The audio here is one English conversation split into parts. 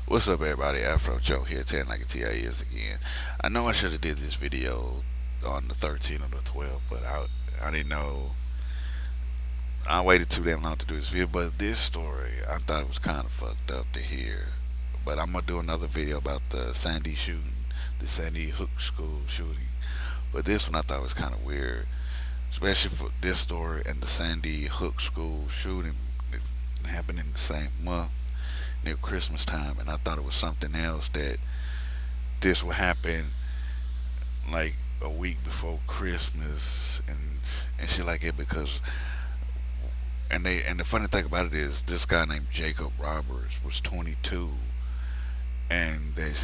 What's up, everybody? Afro Joe here, 10 like a TIS again. I know I should have did this video on the 13th or the 12th, but I didn't know. I waited too damn long to do this video, but this story, I thought it was kind of fucked up to hear. But I'm going to do another video about the Sandy shooting, the Sandy Hook School shooting. But this one I thought was kind of weird, especially for this story and the Sandy Hook School shooting. It happened in the same month near Christmas time, and I thought it was something else that this would happen like a week before Christmas and shit like it because and the funny thing about it is this guy named Jacob Roberts was 22 and the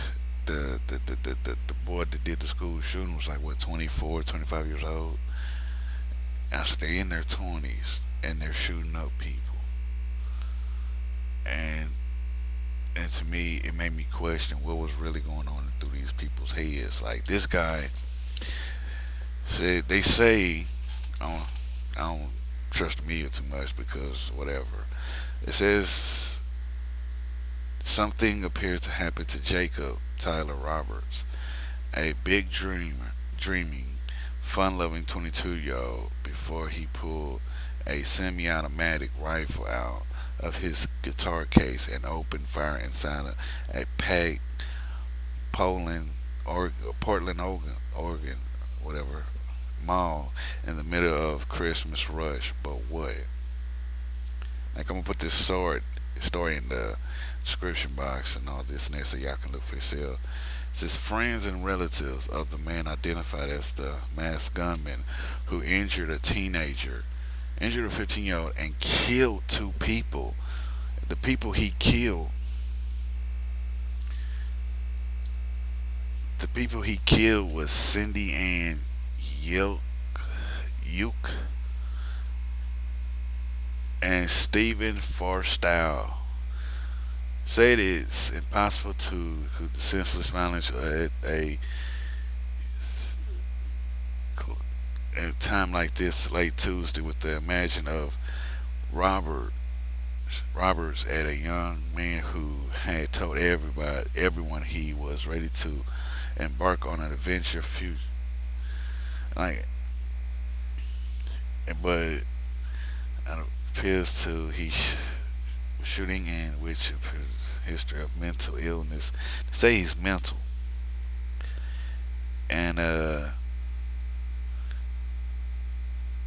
boy that did the school shooting was like what 24, 25 years old. And so they in their 20s and they're shooting up people and and to me it made me question what was really going on through these people's heads. Like this guy said, they say I don't trust the media too much because whatever. It says something appeared to happen to Jacob Tyler Roberts, a big dreaming, fun-loving 22-year-old, before he pulled a semi-automatic rifle out of his guitar case and opened fire inside a packed Poland or Portland, Oregon, whatever mall in the middle of Christmas rush. But what? Like I'm gonna put this story in the description box and all this and that so y'all can look for yourself. It says friends and relatives of the man identified as the masked gunman who injured a 15-year-old and killed two people. The people he killed, the people he killed was Cindy Ann Yuk, Yuk and Stephen Forstall. Said it's impossible to senseless violence at a time like this, late Tuesday, with the imagine of Robert Roberts at a young man who had told everyone he was ready to embark on an adventure future. Like, but it appears to shooting in which appears history of mental illness. They say he's mental, and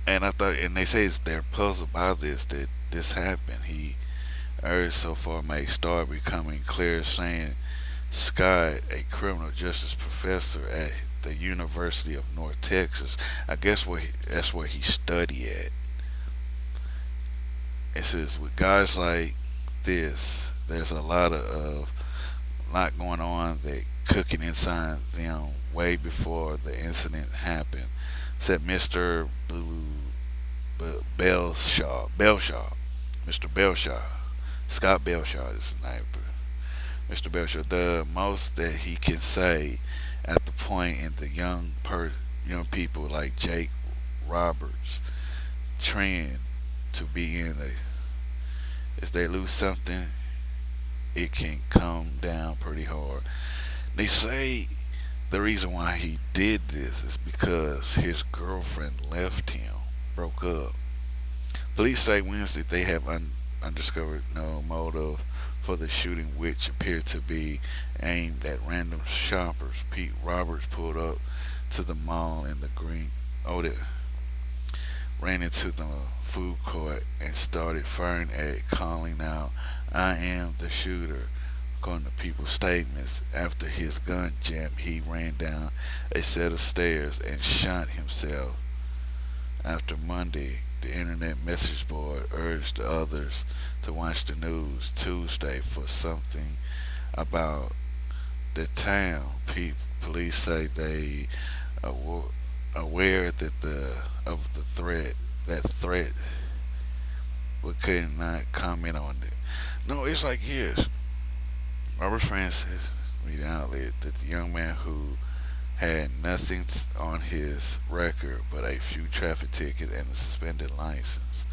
and I thought, and they say they're puzzled by this that this happened. He urged so far may start becoming clear, saying Scott, a criminal justice professor at the University of North Texas, I guess that's where he studied at. It says with guys like this, there's a lot going on that cooking inside them way before the incident happened. Said Mr. Belshaw, Mr. Belshaw, Scott Belshaw is his name. Mr. Belshaw, the most that he can say at the point in the young people like Jake Roberts trend to be in a if they lose something, it can come down pretty hard. They say the reason why he did this is because his girlfriend left him, broke up. Police say Wednesday they have undiscovered no motive for the shooting, which appeared to be aimed at random shoppers. Pete Roberts pulled up to the mall in the green. Ran into the food court and started firing at, calling out, "I am the shooter." According to people's statements, after his gun jam, he ran down a set of stairs and shot himself. After Monday, the internet message board urged the others to watch the news Tuesday for something about the town. Police say they are aware that the threat, but could not comment on it. No, it's like yes. Robert Francis, media outlet, that the young man who had nothing on his record but a few traffic tickets and a suspended license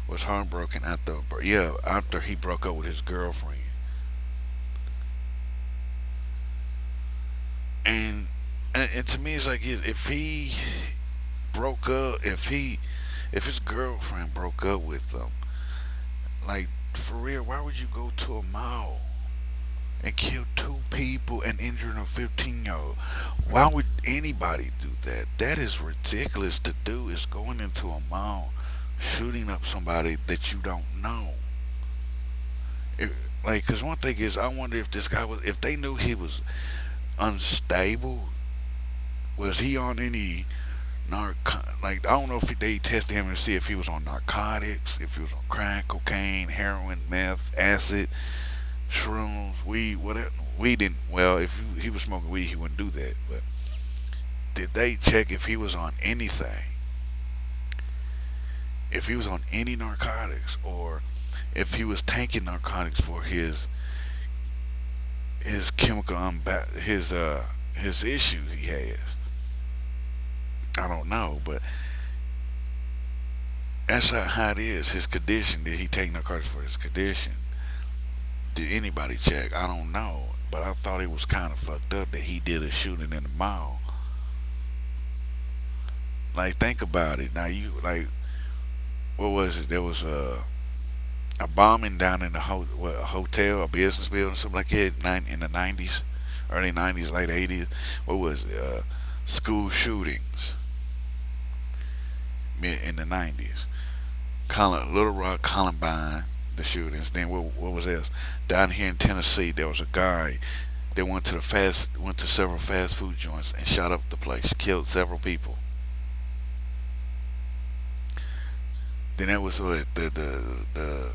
was heartbroken after he broke up with his girlfriend. and and to me, it's like if he broke up, if his girlfriend broke up with him, like for real, why would you go to a mall and kill two people and injure a 15-year-old? Why would anybody do that? That is ridiculous to do. Is going into a mall, shooting up somebody that you don't know. If, like, cause one thing is, I wonder if this guy was, if they knew he was unstable, was he on any like I don't know if they tested him to see if he was on narcotics, if he was on crack, cocaine, heroin, meth, acid, shrooms, weed, whatever. We didn't. Well, if he was smoking weed, he wouldn't do that. But did they check if he was on anything? If he was on any narcotics, or if he was taking narcotics for his chemical his issue he has? I don't know, but that's how it is. His condition. Did he take narcotics for his condition? Did anybody check? I don't know. But I thought it was kind of fucked up that he did a shooting in the mall. Like, think about it. Now, you, like, what was it? There was a bombing down in a hotel, a business building, something like that, in the 90s, early 90s, late 80s. What was it? School shootings in the 90s. Little Rock, Columbine, the shootings. Then what was this? Down here in Tennessee, there was a guy that went to several fast food joints and shot up the place, killed several people. Then that was what the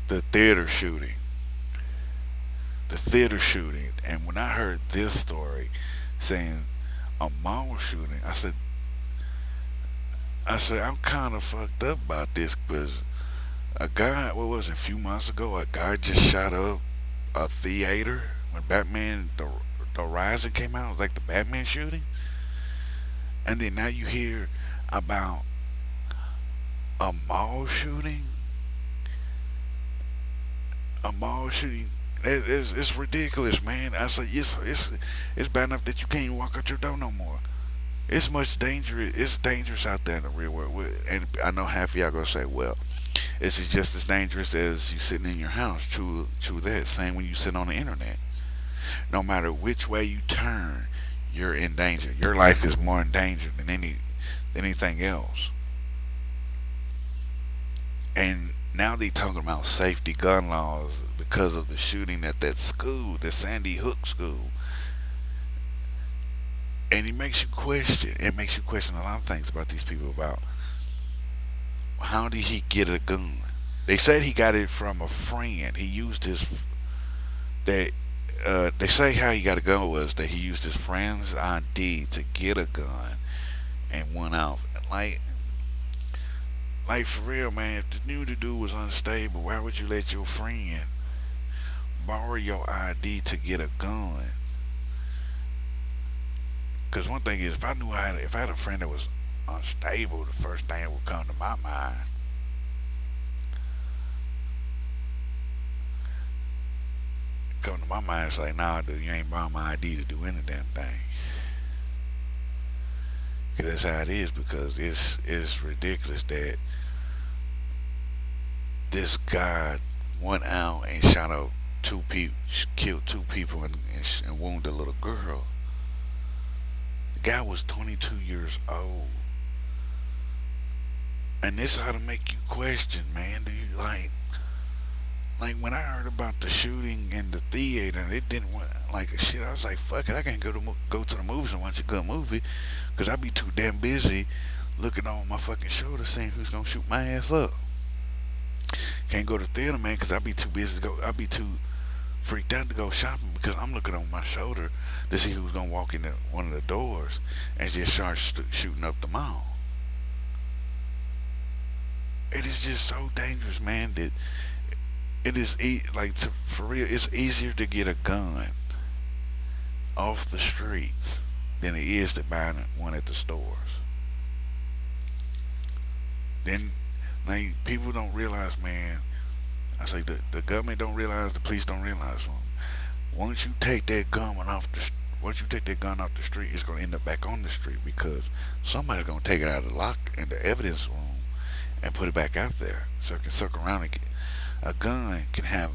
theater shooting, and when I heard this story, saying a mall shooting, I said I'm kind of fucked up about this because a guy, what was it, a few months ago, a guy just shot up a theater when the Rising came out. It was like the Batman shooting, and then now you hear about a mall shooting, a mall shooting. It's ridiculous, man. I say it's bad enough that you can't even walk out your door no more. It's much dangerous. It's dangerous out there in the real world. And I know half of y'all gonna say, "Well, it's just as dangerous as you sitting in your house." True that. Same when you sit on the internet. No matter which way you turn, you're in danger. Your life is more in danger than anything else. And now they talking about safety gun laws because of the shooting at that school, the Sandy Hook school. And it makes you question. It makes you question a lot of things about these people. About how did he get a gun? They said he got it from a friend. He used his they they say how he got a gun was that he used his friend's ID to get a gun and went out. Like like for real, man. If the knew the dude was unstable, why would you let your friend borrow your ID to get a gun? Because one thing is, if I had a friend that was unstable, the first thing that would come to my mind is like, nah, dude, you ain't borrowing my ID to do any damn thing. Because that's how it is. Because it's ridiculous that this guy went out and shot up two people, killed two people, and wounded a little girl. The guy was 22 years old. And this ought to make you question, man. Do you like when I heard about the shooting in the theater, and it didn't like shit. I was like, fuck it, I can't go to the movies and watch a good movie because I'd be too damn busy looking on my fucking shoulder, seeing who's gonna shoot my ass up. Can't go to the theater, man, because I'd be too busy to go. I'd be too freaked out to go shopping because I'm looking on my shoulder to see who's gonna walk in one of the doors and just start shooting up the mall. It is just so dangerous, man. That it is for real. It's easier to get a gun off the streets than it is to buy one at the stores. Then, like, people don't realize, man. I say the government don't realize, the police don't realize. Once you take that gun off once you take that gun off the street, it's gonna end up back on the street because somebody's gonna take it out of the lock in the evidence room and put it back out there so it can circle around again. A gun can have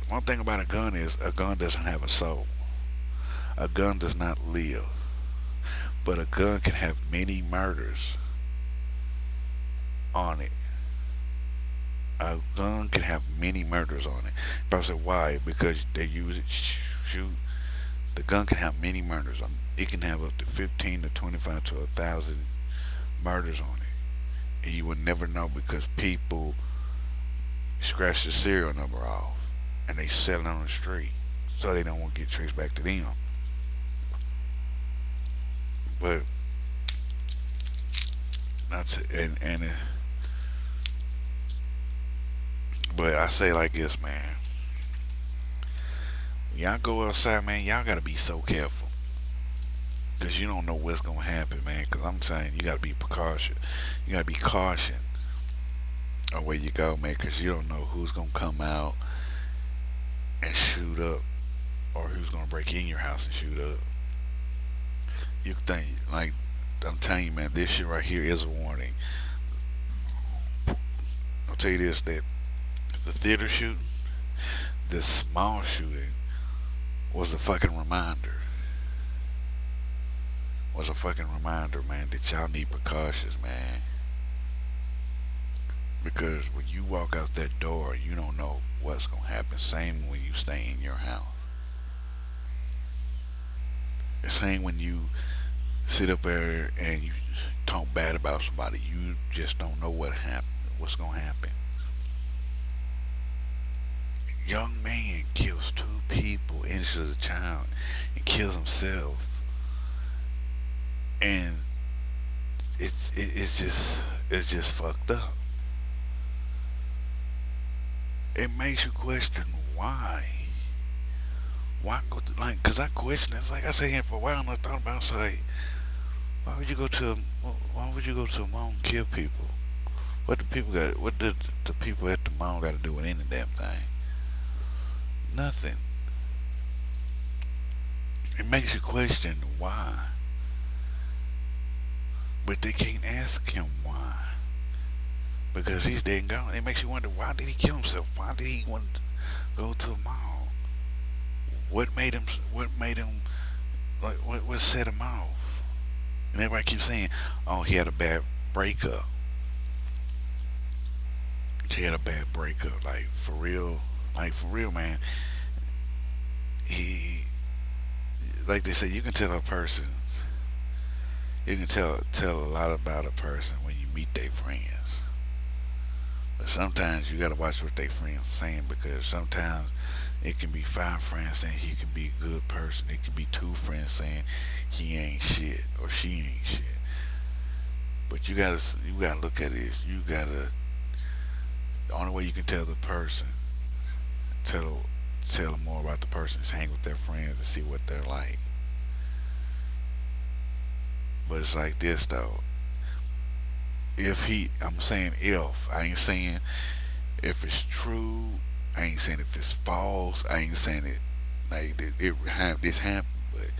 one thing about a gun is a gun doesn't have a soul. A gun does not live, but a gun can have many murders on it. A gun can have many murders on it. But I said why? Because they use it shoot. The gun can have many murders on it. It can have up to 15 to 25 to 1,000 murders on it, and you would never know because people scratch the serial number off and they sell it on the street so they don't want to get traced back to them. But that's but I say like this, man. When y'all go outside, man, y'all gotta be so careful because you don't know what's gonna happen, man. Because I'm saying you gotta be precaution. You gotta be caution on where you go, man, because you don't know who's gonna come out and shoot up or who's gonna break in your house and shoot up. You think like I'm telling you, man, this shit right here is a warning. I'll tell you this: that the theater shooting, this small shooting, was a fucking reminder. Was a fucking reminder, man, that y'all need precautions, man. Because when you walk out that door, you don't know what's gonna happen. Same when you stay in your house. The same when you sit up there and you talk bad about somebody. You just don't know what's gonna happen. Young man kills two people, injures a child, and kills himself, and it's just fucked up. It makes you question why. Why go to like? Cause I question. It's like I sat here for a while and I thought about say, why would you go to? Why would you go to a mall and kill people? What the people got? What did the people at the mall got to do with any damn thing? Nothing. It makes you question why, but they can't ask him why because he's dead and gone. It makes you wonder why did he kill himself? Why did he want to go to a mall? What made him? What made him? Like what set him off? And everybody keeps saying, "Oh, he had a bad breakup. He had a bad breakup. Like for real, man. He, like they say, you can tell a person. You can tell a lot about a person when you meet their friends. But sometimes you gotta watch what their friends saying because sometimes it can be five friends saying he can be a good person. It can be two friends saying he ain't shit or she ain't shit. But you gotta look at it. You gotta the only way you can tell the person tell tell them more about the person is hang with their friends and see what they're like. But it's like this though. If he, I'm saying if. I ain't saying if it's true. I ain't saying if it's false. I ain't saying it like this happened. But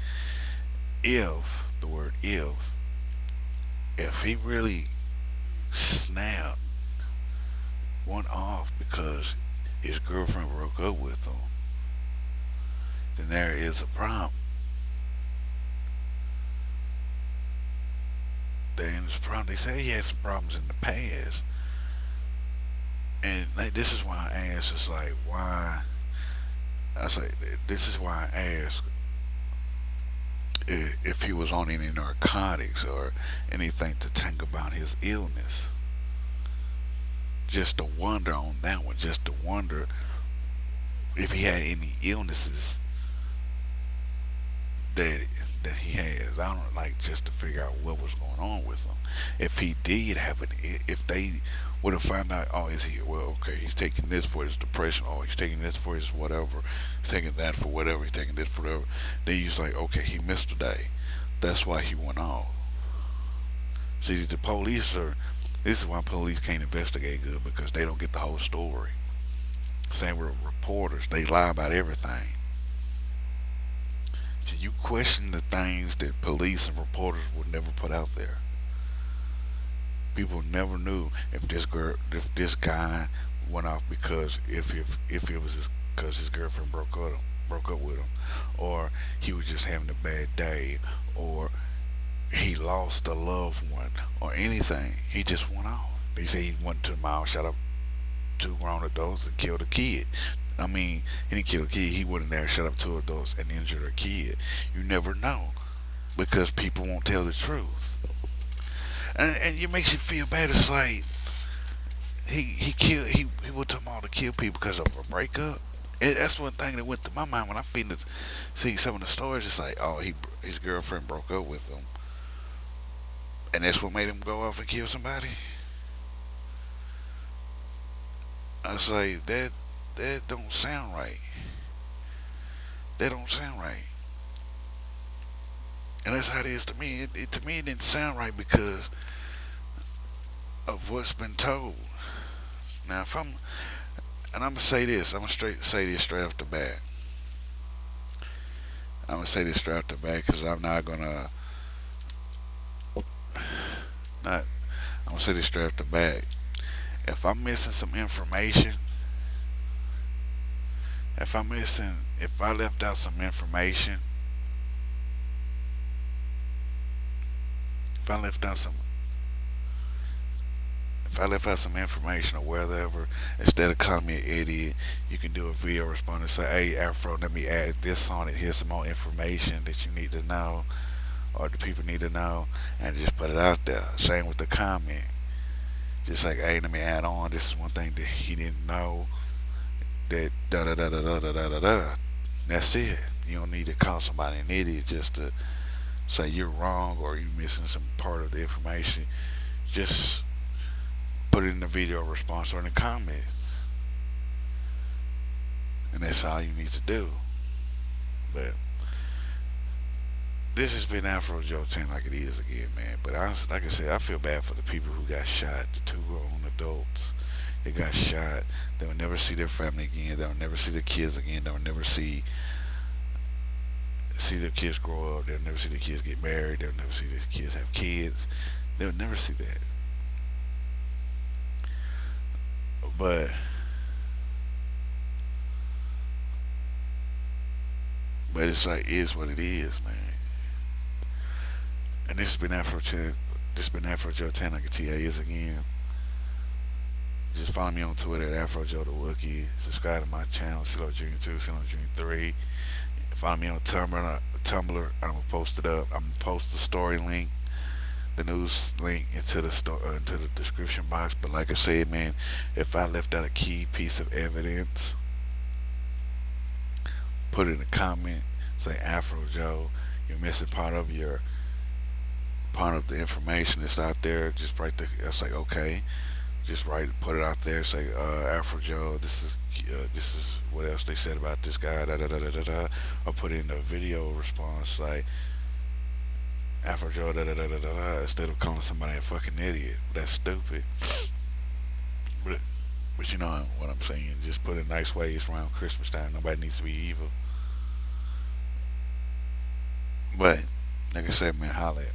if the word if he really snapped one off because his girlfriend broke up with him, then there is a problem. There is a problem. They say he had some problems in the past, and like this is why I ask. It's like why I say this is why I ask if he was on any narcotics or anything to think about his illness. Just to wonder on that one. Just to wonder if he had any illnesses that that he has. I don't like just to figure out what was going on with him. If he did have it, if they would have found out, oh, is he well? Okay, he's taking this for his depression. Oh, he's taking this for his whatever. He's taking that for whatever. He's taking this for whatever. Then he's like, okay, he missed a day. That's why he went off. See, the police are. This is why police can't investigate good because they don't get the whole story. Same with reporters, they lie about everything. So you question the things that police and reporters would never put out there. People never knew if this guy went off because if it was because his girlfriend broke up with him, or he was just having a bad day, or he lost a loved one, or anything. He just went off. They say he went to the mall, shot up two grown adults, and killed a kid. I mean, he didn't kill a kid. He went in there, shot up two adults, and injured a kid. You never know because people won't tell the truth, and it makes you feel bad. It's like he went to the mall to kill people because of a breakup. That's one thing that went through my mind when I see some of the stories. It's like, oh, his girlfriend broke up with him, and that's what made him go off and kill somebody. I was like, that don't sound right. That don't sound right. And that's how it is to me. To me, it didn't sound right because of what's been told. Now, if I'm, and I'm gonna say this, I'm gonna say this straight off the bat. I'm gonna say this straight off the bat because I'm not gonna not. I'm gonna say this straight off the bat. If I'm missing some information, if I left out some information, if I left out some, if I left out some information or whatever, instead of calling me an idiot, you can do a video response and say, "Hey, Afro, let me add this on it. Here's some more information that you need to know, or the people need to know," and just put it out there. Same with the comment. Just like, "Hey, let me add on. This is one thing that he didn't know. That da da da da da da da da da." That's it. You don't need to call somebody an idiot just to say you're wrong or you're missing some part of the information. Just put it in the video response or in the comment, and that's all you need to do. But this has been Afro Joe 10 like it is again, man. But honestly, like I said, I feel bad for the people who got shot, the two grown adults. They got shot. They will never see their family again. They will never see their kids again. They will never see their kids grow up. They'll never see their kids get married. They'll never see their kids have kids. They'll never see that. But it's like it is what it is, man. And this has been Afro Ch- this has been Afro Joe 10 like a TA is again. Just follow me on Twitter at Afro Joe the Wookie. Subscribe to my channel, CeeLo Jr. 2, CeeLo Jr. 3. Follow me on Tumblr. I'm gonna post it up. I'm gonna post the story link, the news link into the description box. But like I said, man, if I left out a key piece of evidence, put it in a comment. Say Afro Joe, you're missing part of the information that's out there. Just write the. It's like okay, just write, put it out there. Say Afro Joe, this is what else they said about this guy. Da da da da da da. Or put in a video response like Afro Joe da da da da da da. Instead of calling somebody a fucking idiot. That's stupid. But but you know what I'm saying. Just put it nice way. It's around Christmas time. Nobody needs to be evil. But like I said, man, holla at me.